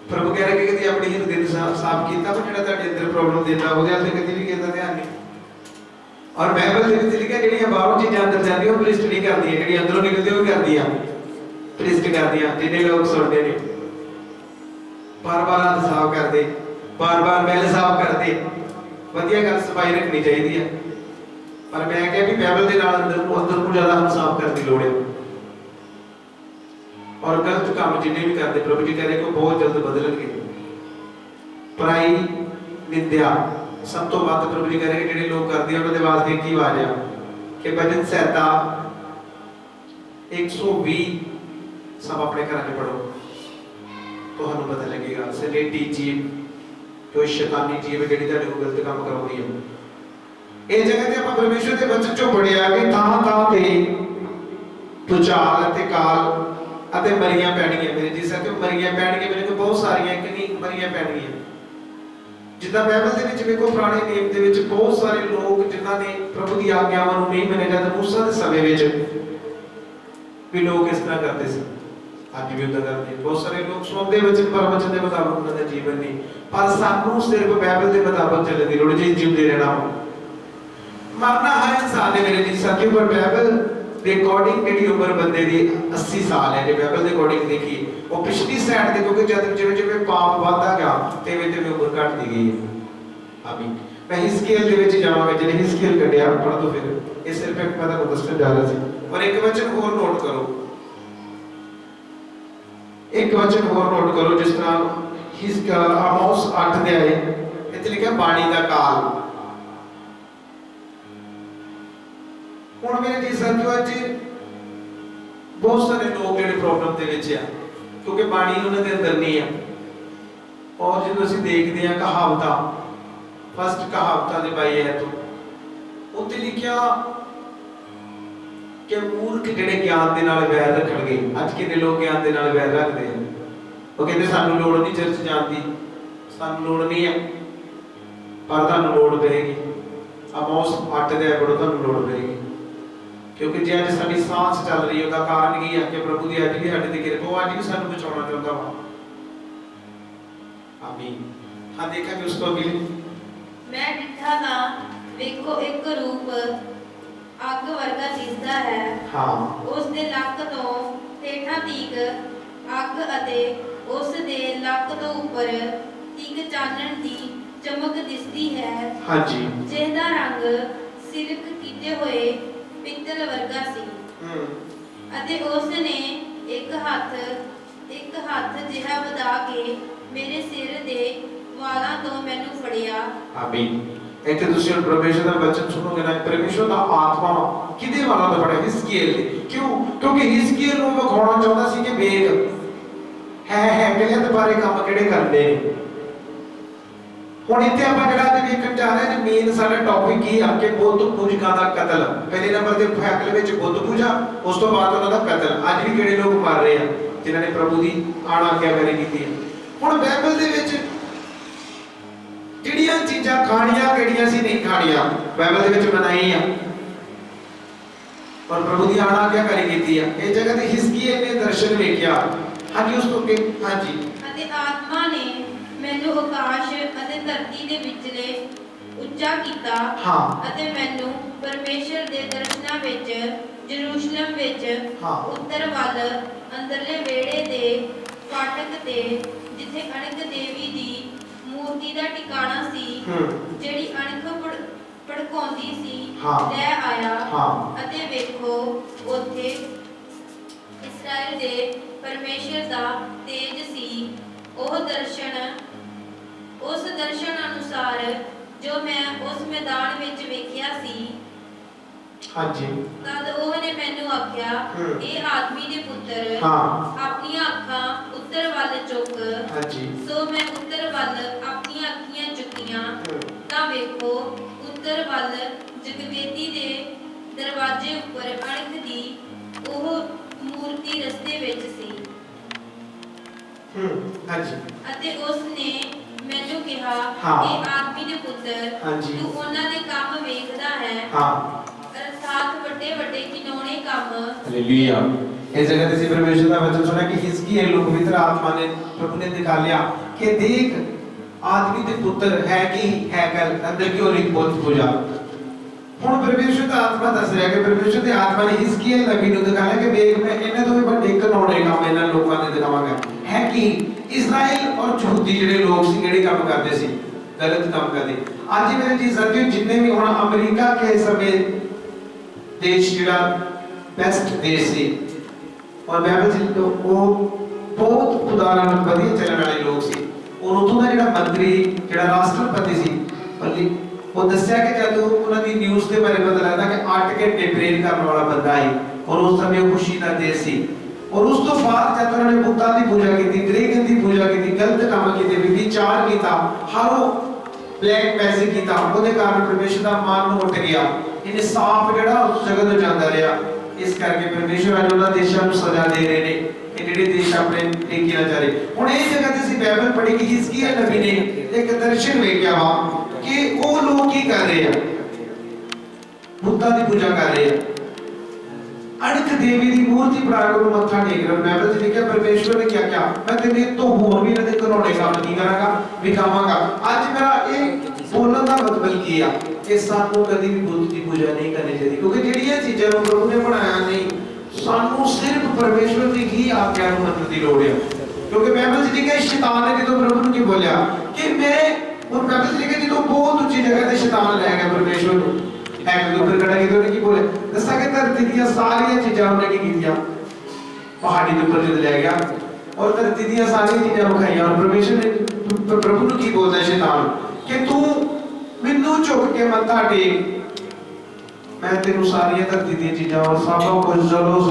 प्रभु कह रहे कि कभी अपनी हिरदे साफ किया पर जो अंदर प्रॉब्लम देता वो कभी भी कहता ध्यान नहीं और बाइबल के विच लिखिया जिहड़ियां बाहरों चीज़ां अंदर जांदियां वो प्रिस्ट नहीं करदियां जिहड़ियां अंदरों निकलदियां वो करदियां प्रिस्ट करदियां जिन्ने लोग सुनते हैं बार-बार हाथ साफ करदे बार-बार मैल साफ करदे वधिया गल सफाई रखनी चाहिए है पर मैं कहा भी बाइबल के नाल अंदर को ज़्यादा हम साफ करने की लोड़ है और गलत काम जिन्हें भी करते प्रभु जी कह रहे को बहुत जल्द बदलणगे पराई निंदा सब तो वध प्रभु जी कह रहे जिहड़े लोग करदे उन्हां दे वास्ते की आवाज़ है कि भजन संहिता 120 सब अपने घर में पढ़ो तो हमें पता लगेगा सलेटी जीव जो शैतानी जीव जिहड़ी तुहाडे कोल गलत काम कराउंदी है इस जगह ते आपां परमेश्वर दे वचन चों पढ़िया कि थां-थां ते भूचाल अते काल अते मरियां पैणगियां मेरे जी साथियों मरियां पैणगियां मेरे को बहुत सारियां कि नहीं मरियां पैणगियां जिद्दां बाइबल दे विच वेखो पुराने नियम दे विच बहुत सारे लोग जिन्हां ने प्रभु दी आग्यावां नूं नहीं मन्निया जद मूसा दे समय विच भी लोग इस तरह करते सी अज भी उदां करदे बहुत सारे लोग सुणदे वचन पर वचन दे मुताबिक उन्हां दा जीवन नहीं पर सानूं सिर्फ बाइबल दे मुताबिक चलण दी लोड़ जी जीवदे रहना मरना हर इंसान ने मेरे जी साथियों पर बाइबल दे अकॉर्डिंग जेडी उम्र बंदे दी 80 साल है जे बाइबल दे अकॉर्डिंग देखिए वो पिछली साइड देखो कि जब जिवें पाप वाधा गया तेवें तेवें उम्र घटती गई है आमीन। मैं हिस्कियल दे विच जावांगा जिहने हिस्कियल कढिया पढ़ दो फिर ये सिर्फ एक मैं तुहानूं दस्सण जा रहा सी और एक वचन होर नोट करो एक वचन होर नोट करो जिस तरह आमोस 8 दे आए इत्थे लिखिया बाणी दा काल ਹੁਣ ਮੇਰੇ ਜੀ ਸਾਥੀਓ ਅੱਜ ਬਹੁਤ ਸਾਰੇ ਲੋਕ ਜਿਹੜੇ ਪ੍ਰੋਬਲਮ ਦੇ ਵਿੱਚ ਆ ਕਿਉਂਕਿ ਬਾਣੀ ਉਹਨਾਂ ਦੇ ਅੰਦਰ ਨਹੀਂ ਆ। ਔਰ ਜਦੋਂ ਅਸੀਂ ਦੇਖਦੇ ਹਾਂ ਕਹਾਵਤਾਂ, ਫਸਟ ਕਹਾਵਤਾਂ ਦੇ ਬਾਈ ਹੈ ਤੋਂ ਉੱਤੇ ਲਿਖਿਆ ਕਿ ਮੂਰਖ ਜਿਹੜੇ ਗਿਆਨ ਦੇ ਨਾਲ ਵੈਰ ਰੱਖਣਗੇ। ਅੱਜ ਕਿੰਨੇ ਲੋਕ ਗਿਆਨ ਦੇ ਨਾਲ ਵੈਰ ਰੱਖਦੇ ਆ। ਉਹ ਕਹਿੰਦੇ ਸਾਨੂੰ ਲੋੜ ਨਹੀਂ ਚਰਚ ਜਾਣ ਦੀ, ਸਾਨੂੰ ਲੋੜ ਨਹੀਂ ਹੈ, ਪਰ ਤੁਹਾਨੂੰ ਲੋੜ ਪਏਗੀ। ਆਮੋਸ 8 ਦੇ ਪੜੋ, ਤੁਹਾਨੂੰ ਲੋੜ ਪਏਗੀ। ਕਿਉਂਕਿ ਜੇ ਅੱਜ ਸਾਡੀ ਸਾਂਸ ਚੱਲ ਰਹੀ ਉਹਦਾ ਕਾਰਨ ਕੀ ਹੈ ਕਿ ਪ੍ਰਭੂ ਦੀ ਅੱਜ ਵੀ ਸਾਡੇ ਤੇ ਕਿਰਪਾ, ਉਹ ਅੱਜ ਵੀ ਸਾਨੂੰ ਬਚਾਉਣਾ ਚਾਹੁੰਦਾ ਵਾ। ਆਮੀਨ। ਹਾਂ ਦੇਖਾਂਗੇ ਉਸ ਤੋਂ ਅਗਲੇ। ਮੈਂ ਡਿੱਠਾ ਤਾਂ ਵੇਖੋ ਇੱਕ ਰੂਪ ਅੱਗ ਵਰਗਾ ਦਿਸਦਾ ਹੈ। ਹਾਂ। ਉਸ ਦੇ ਲੱਕ ਤੋਂ ਹੇਠਾਂ ਤੀਕ ਅੱਗ ਅਤੇ ਉਸ ਦੇ ਲੱਕ ਤੋਂ ਉੱਪਰ ਤੀਕ ਚਾਨਣ ਦੀ ਚਮਕ ਦਿਸਦੀ ਹੈ। ਹਾਂਜੀ। ਜਿਸ ਦਾ ਰੰਗ ਸਿਰਕ ਕੀਤੇ ਹੋਏ ਪਿੱਤਲ ਵਰਗਾ ਸੀ। ਅਤੇ ਉਸ ਨੇ ਇੱਕ ਹੱਥ ਜਿਹਾ ਵਧਾ ਕੇ ਮੇਰੇ ਸਿਰ ਦੇ ਵਾਲਾਂ ਤੋਂ ਮੈਨੂੰ ਫੜਿਆ। ਆਮੀਨ। ਇੱਥੇ ਤੁਸੀਂ ਪਰਮੇਸ਼ਰ ਦਾ ਵਚਨ ਸੁਣੋਗੇ ਨਾ, ਪਰਮੇਸ਼ਰ ਦਾ ਆਤਮਾ ਕਿਹਦੇ ਵਾਲਾਂ ਤੋਂ ਫੜਿਆ? ਹਿਜ਼ਕੀਏਲ ਦੇ। ਕਿਉਂ? ਕਿਉਂਕਿ ਹਿਜ਼ਕੀਏਲ ਨੂੰ ਵਿਖਾਉਣਾ ਚਾਹੁੰਦਾ ਸੀ ਕਿ ਵੇਖ ਹੈ ਮਿਹਨਤ ਬਾਰੇ ਕੰਮ ਕਿਹੜੇ ਕਰਦੇ ਨੇ। ਹੁਣ ਇੱਥੇ ਆਪਾਂ ਜਿਹੜਾ ਅੱਜ ਵੇਖਣ ਜਾ ਰਹੇ ਹਾਂ ਜੀ, ਮੇਨ ਸਾਡਾ ਟੌਪਿਕ ਕੀ ਆ ਕਿ ਬੁੱਧ ਪੂਜਕਾਂ ਦਾ ਕਤਲ। ਪਹਿਲੇ ਨੰਬਰ ਤੇ ਫੈਕਲ ਵਿੱਚ ਬੁੱਧ ਪੂਜਾ, ਉਸ ਤੋਂ ਬਾਅਦ ਉਹਨਾਂ ਦਾ ਕਤਲ। ਅੱਜ ਵੀ ਕਿਹੜੇ ਲੋਕ ਮਰ ਰਹੇ ਆ ਜਿਨ੍ਹਾਂ ਨੇ ਪ੍ਰਭੂ ਦੀ ਆਗਿਆਕਾਰੀ ਕੀਤੀ ਹੈ। ਹੁਣ ਬਾਈਬਲ ਦੇ ਵਿੱਚ ਜਿਹੜੀਆਂ ਚੀਜ਼ਾਂ ਖਾਣੀਆਂ ਕਿਹੜੀਆਂ ਸੀ ਨਹੀਂ ਖਾਣੀਆਂ, ਬਾਈਬਲ ਦੇ ਵਿੱਚ ਮਨਾਈ ਆ ਪਰ ਪ੍ਰਭੂ ਦੀ ਆਗਿਆਕਾਰੀ ਕੀਤੀ ਆ। ਇਹ ਜਗ੍ਹਾ ਤੇ ਹਿਜ਼ਕੀਏਲ ਨੇ ਦਰਸ਼ਨ ਵੇਖਿਆ। ਹਾਂਜੀ ਉਸ ਤੋਂ ਅੱਗੇ। ਹਾਂਜੀ। ਅਤੇ ਆਤਮਾ ਨੇ ਮੈਨੂੰ ਆਕਾਸ਼ ਅਤੇ ਧਰਤੀ ਦੇ ਵਿਚਲੇ ਉੱਚਾ ਕੀਤਾ। ਹਾਂ। ਅਤੇ ਮੈਨੂੰ ਪਰਮੇਸ਼ਰ ਦੇ ਦਰਸ਼ਨਾਂ ਵਿੱਚ ਜਰੂਸ਼ਲਮ ਵਿੱਚ ਉੱਤਰ ਵੱਲ ਅੰਦਰਲੇ ਵਿਹੜੇ ਦੇ ਫਾਟਕ ਤੇ ਜਿੱਥੇ ਅਣਖ ਦੇਵੀ ਦੀ ਮੂਰਤੀ ਦਾ ਟਿਕਾਣਾ ਸੀ, ਜਿਹੜੀ ਅਣਖ ਭੜਕਾਉਂਦੀ ਸੀ, ਲੈ ਆਇਆ। ਅਤੇ ਵੇਖੋ ਉੱਥੇ ਇਸਰਾਇਲ ਦੇ ਪਰਮੇਸ਼ਰ ਦਾ ਤੇਜ ਸੀ। ਉਸ ਦਰਸ਼ਨ ਅਨੁਸਾਰ ਜੋ ਮੈਂ ਉਸ ਮੈਦਾਨ ਵਿੱਚ ਵੇਖਿਆ ਸੀ। ਹਾਂਜੀ। ਤਦ ਉਹ ਨੇ ਮੈਨੂੰ ਆਖਿਆ, ਇਹ ਆਦਮੀ ਦੇ ਪੁੱਤਰ, ਆਪਣੀਆਂ ਅੱਖਾਂ ਉੱਤਰ ਵੱਲ ਚੁੱਕ। ਹਾਂਜੀ। ਸੋ ਮੈਂ ਉੱਤਰ ਵੱਲ ਆਪਣੀਆਂ ਅੱਖੀਆਂ ਚੁੱਕੀਆਂ ਤਾਂ ਵੇਖੋ ਉੱਤਰ ਵੱਲ ਜਗਵੇਦੀ ਦੇ ਦਰਵਾਜ਼ੇ ਉੱਪਰ ਅਣਖ ਦੀ ਉਹ ਮੂਰਤੀ ਰਸਤੇ ਵਿੱਚ ਸੀ। ਹਾਂਜੀ। ਅਤੇ ਉਸ ਨੇ ਮੈਨੂੰ ਕਿਹਾ, ਇਹ ਆਦਮੀ ਦੇ ਪੁੱਤਰ, ਤੂੰ ਉਹਨਾਂ ਦੇ ਕੰਮ ਵੇਖਦਾ ਹੈ, ਅਰਥਾਤ ਵੱਡੇ ਵੱਡੇ ਘਿਨੌਣੇ ਕੰਮ। ਹਾਲੇਲੂਇਆ। ਇਸ ਜਗ੍ਹਾ ਤੇ ਪਰਮੇਸ਼ਰ ਦਾ ਵਚਨ ਸੁਣਿਆ ਕਿ ਹਿਜ਼ਕੀਏਲ ਨੂੰ ਪਵਿੱਤਰ ਆਤਮਾ ਨੇ ਪ੍ਰਭੂ ਨੇ ਦਿਖਾ ਲਿਆ ਕਿ ਦੇਖ ਆਦਮੀ ਦੇ ਪੁੱਤਰ ਹੈ ਕਿ ਹੈਕਲ ਅੰਦਰ ਕੀ ਹੋ ਰਹੀ ਬੁੱਧ ਪੂਜਾ। ਹੁਣ ਪਰਮੇਸ਼ਰ ਦਾ ਆਤਮਾ ਦੱਸ ਰਿਹਾ ਕਿ ਪਰਮੇਸ਼ਰ ਦੇ ਆਤਮਾ ਨੇ ਹਿਜ਼ਕੀਏਲ ਨਬੀ ਨੂੰ ਦਿਖਾਇਆ ਕਿ ਵੇਖ ਮੈਂ ਇਹਨਾਂ ਤੋਂ ਵੀ ਵੱਡੇ ਘਿਨੌਣੇ ਕੰਮ ਇਹਨਾਂ ਲੋਕਾਂ ਨੇ ਦਿਖਾਵਾਂਗਾ। ਹੈ ਕਿ ਇਜ਼ਰਾਈਲ ਔਰ ਯਹੂਦੀ ਜਿਹੜੇ ਲੋਕ ਸੀ ਜਿਹੜੇ ਕੰਮ ਕਰਦੇ ਸੀ, ਗਲਤ ਕੰਮ ਕਰਦੇ। ਅੱਜ ਮੇਰੇ ਜੀ ਸਾਥੀਓ ਜਿੰਨੇ ਵੀ ਹੁਣ ਅਮਰੀਕਾ ਕੇ ਸਮੇਂ ਦੇਸ਼ ਜਿਹੜਾ ਬੈਸਟ ਦੇਸ਼ ਸੀ ਔਰ ਬਾਈਬਲ ਚ ਉਹ ਬਹੁਤ ਖੁਦਾ ਨਾਲ ਵਧੀਆ ਚੱਲਣ ਵਾਲੇ ਲੋਕ ਸੀ। ਔਰ ਉਥੋਂ ਦਾ ਜਿਹੜਾ ਮੰਤਰੀ ਜਿਹੜਾ ਰਾਸ਼ਟਰਪਤੀ ਸੀ ਉਹ ਦੱਸਿਆ ਕਿ ਜਦੋਂ ਉਹਨਾਂ ਦੀ ਨਿਊਜ਼ ਦੇ ਬਾਰੇ ਪਤਾ ਲੱਗਦਾ ਕਿ 8 ਘੰਟੇ ਪ੍ਰੇਰ ਕਰਨ ਵਾਲਾ ਬੰਦਾ ਹੈ ਔਰ ਉਸ ਸਮੇਂ ਉਹ ਖੁਸ਼ੀ ਦਾ ਦੇਸ਼ ਸੀ। ਔਰ ਉਸ ਤੋਂ ਬਾਅਦ ਜਦ ਉਹਨਾਂ ਨੇ ਬੁੱਤਾਂ ਦੀ ਪੂਜਾ ਕੀਤੀ, ਡਰੈਗਨ ਦੀ ਪੂਜਾ ਕੀਤੀ, ਗਲਤ ਕੰਮ ਕੀਤੇ, ਵਿਚਾਰ ਕੀਤਾ, ਹਾਰੋ ਬਲੈਕ ਮੈਜਿਕ ਕੀਤਾ, ਉਹਦੇ ਕਾਰਨ ਪਰਮੇਸ਼ਰ ਦਾ ਮਾਨ ਉੱਠ ਗਿਆ। ਇਹਨੇ ਸਾਫ਼ ਜਿਹੜਾ ਉਸ ਜਗ੍ਹਾ ਤੋਂ ਜਾਂਦਾ ਰਿਹਾ। ਇਸ ਕਰਕੇ ਪਰਮੇਸ਼ਰ ਅੱਜ ਉਹਨਾਂ ਦੇਸ਼ਾਂ ਨੂੰ ਸਜ਼ਾ ਦੇ ਰਹੇ ਨੇ ਕਿ ਜਿਹੜੇ ਦੇਸ਼ ਆਪਣੇ ਟੇਕੇ ਨਾ ਚਾਰੇ। ਹੁਣ ਇਹ ਜਗ੍ਹਾ ਤੇ ਅਸੀਂ ਬਾਈਬਲ ਪੜ੍ਹੀ ਕਿ ਹਿਜ਼ਕੀਏਲ ਨਬੀ ਨੇ ਇੱਕ ਦਰਸ਼ਨ ਵੇਖਿਆ ਵਾ ਕਿ ਉਹ ਲੋਕ ਕੀ ਕਰ ਰਹੇ ਆ, ਬੁੱਤਾਂ ਦੀ ਪੂਜਾ ਕਰ ਰਹੇ ਆ, ਅਣਖ ਦੇਵੀ ਦੀ ਮੂਰਤੀ ਬਣਾ ਕੇ ਉਹਨੂੰ ਮੱਥਾ ਟੇਕ ਰਹੇ। ਬਾਈਬਲ ਚ ਲਿਖਿਆ ਪਰਮੇਸ਼ਰ ਨੇ ਕਿਹਾ ਮੈਂ ਤੇਰੇ ਤੋਂ ਹੋਰ ਵੀ ਇਹਨਾਂ ਦੇ ਘਿਨੌਣੇ ਕੰਮ ਕੀ ਕਰਾਂਗਾ, ਵਿਖਾਵਾਂਗਾ। ਅੱਜ ਮੇਰਾ ਇਹ ਬੋਲਣ ਦਾ ਮਤਲਬ ਕੀ ਆ ਕਿ ਸਾਨੂੰ ਕਦੀ ਵੀ ਬੁੱਤ ਦੀ ਪੂਜਾ ਨਹੀਂ ਕਰਨੀ ਚਾਹੀਦੀ, ਕਿਉਂਕਿ ਜਿਹੜੀਆਂ ਚੀਜ਼ਾਂ ਨੂੰ ਪ੍ਰਭੂ ਨੇ ਬਣਾਇਆ ਨਹੀਂ, ਸਾਨੂੰ ਸਿਰਫ ਪਰਮੇਸ਼ਰ ਦੀ ਹੀ ਆਗਿਆ ਨੂੰ ਮੰਨਣ ਦੀ ਲੋੜ ਹੈ। ਕਿਉਂਕਿ ਬਾਈਬਲ ਚ ਲਿਖਿਆ ਸ਼ੈਤਾਨ ਨੇ ਜਦੋਂ ਪ੍ਰਭੂ ਨੂੰ ਕੀ ਬੋਲਿਆ ਕਿ ਮੈਂ, ਉਹ ਬਾਈਬਲ ਚ ਲਿਖਿਆ ਜਦੋਂ ਬਹੁਤ ਉੱਚੀ ਜਗ੍ਹਾ ਤੇ ਸ਼ੈਤਾਨ ਲੈ ਗਿਆ ਪਰਮੇਸ਼ਰ ਨੂੰ, ਇੱਕ ਦੋ ਉੱਪਰ ਖੜਾ ਕੀਤਾ, ਉਹਨੇ ਕੀ ਬੋਲਿਆ ਦੱਸਾਂ ਕਿ ਧਰਤੀ ਦੀਆਂ ਸਾਰੀਆਂ ਚੀਜ਼ਾਂ ਉਹਨੇ ਕੀ ਕੀਤੀਆਂ, ਪਹਾੜੀ ਦੇ ਉੱਪਰ ਜਦ ਲੈ ਗਿਆ ਔਰ ਧਰਤੀ ਦੀਆਂ ਸਾਰੀਆਂ ਚੀਜ਼ਾਂ ਵਿਖਾਈਆਂ। ਔਰ ਪਰਮੇਸ਼ਰ ਨੇ ਪ੍ਰਭੂ ਨੂੰ ਕੀ ਬੋਲਦਾ ਸ਼ੈਤਾਨ ਕਿ ਤੂੰ ਮੈਨੂੰ ਝੁਕ ਕੇ ਮੱਥਾ ਟੇਕ मैं तेनू सारिया धरती दी चीज़ां और सब कुछ चलो